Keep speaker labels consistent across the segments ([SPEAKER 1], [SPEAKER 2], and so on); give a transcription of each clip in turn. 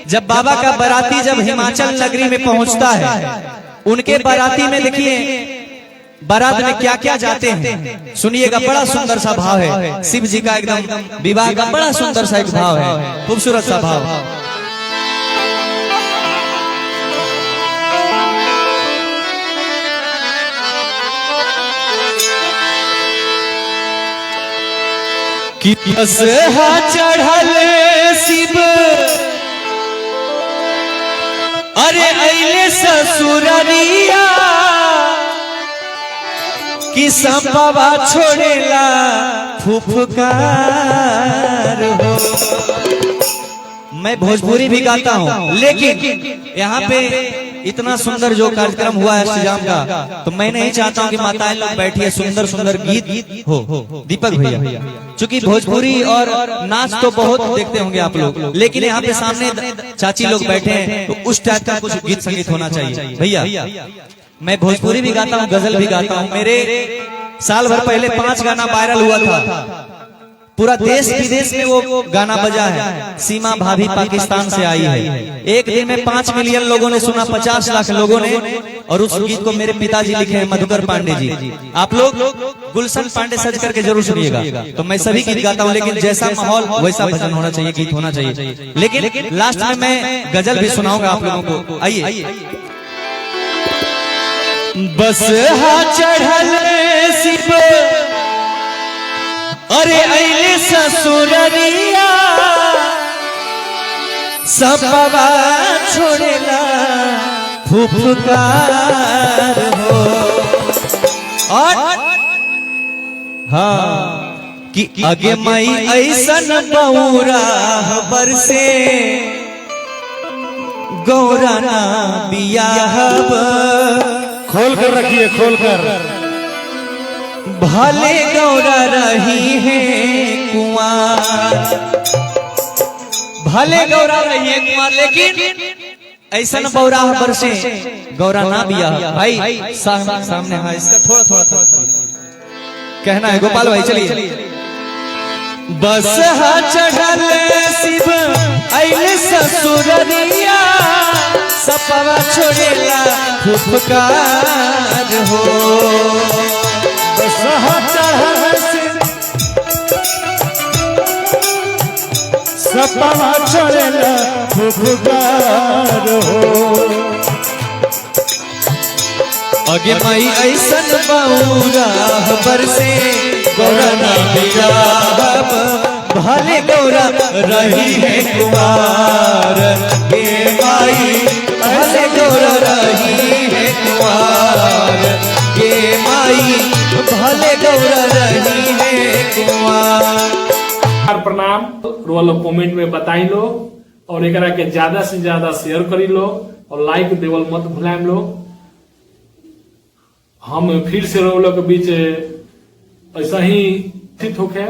[SPEAKER 1] जब बाबा का बाराती जब हिमाचल नगरी में पहुंचता है, उनके बाराती में देखिए बारात में क्या क्या जाते हैं, सुनिएगा। बड़ा सुंदर सा भाव है शिव जी का, एकदम विवाह का बड़ा सुंदर सा एक भाव है, खूबसूरत सा भाव। कि बसहा चढ़ल शिव अरे अइले ससुररिया कि संपवा छोड़ेला फुफकार हो। मैं भोजपुरी भी गाता हूँ, लेकिन यहाँ पे इतना सुंदर जो कार्यक्रम हुआ है श्रीराम का, तो मैं नहीं चाहता हूँ कि माताएं लोग बैठिए, सुंदर सुंदर गीत हो। दीपक भैया, चूंकि भोजपुरी और नाच तो बहुत देखते होंगे आप लोग, लेकिन यहाँ पे सामने चाची लोग बैठे हैं, तो उस टाइप का कुछ गीत संगीत होना चाहिए भैया। मैं भोजपुरी भी गाता हूँ, गजल भी गाता हूँ। मेरे साल भर पहले 5 गाना वायरल हुआ था, पूरा देश विदेश में वो गाना बजा है। सीमा भाभी पाकिस्तान से आई है, एक दिन में 5 मिलियन लोगों ने सुना, 50 लाख लोगों ने। और उस गीत को मेरे पिताजी लिखे हैं, मधुकर पांडे जी। आप लोग गुलशन पांडे सर्च करके जरूर सुनिएगा। तो मैं सभी गीत गाता हूँ, लेकिन जैसा माहौल वैसा भजन होना चाहिए, गीत होना चाहिए। लेकिन लास्ट में मैं गजल भी सुनाऊंगा आप लोगों को। आइए। बस हा चढ़ल शिव अरे अइले ससुररिया संपवा छोड़ेला फुफकार हो। और हाँ कि अगे मई ऐसन बौरा बरसे गौरा ना बियाहब।
[SPEAKER 2] खोल कर रखिए, खोल कर।
[SPEAKER 1] भले गौरा रही है कुंवार, भले गौरा रही है कुंवार, लेकिन ऐसा न बौरा बरसे गौरा ना बिया। भाई सामने हाँ, इसका थोड़ा कहना है गोपाल भाई, चलिए। बस हा चढ़ल शिव अइले ससुररिया संपवा छोड़ेला फुफकार हो।
[SPEAKER 2] बस हा चढ़ल शिव संपवा छोड़ेला फुफकार हो।
[SPEAKER 1] अगे मई ऐसन बौरा बरसे गौरा ना बियाहब। भले गौरा रही है कुंवार गे माई, भले गौरा रही है कुंवार गे माई, भले गौरा रही है कुंवार।
[SPEAKER 2] प्रणाम। रोल कमेंट में बताई लो, और एकरा के ज्यादा से ज्यादा शेयर करी लो, और लाइक देवल मत भुलाएम लो। हम फिर से रोल के बीच ऐसा ही स्थित होके।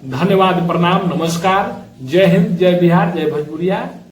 [SPEAKER 2] धन्यवाद, प्रणाम, नमस्कार, जय हिंद, जय बिहार, जय भोजपुरिया।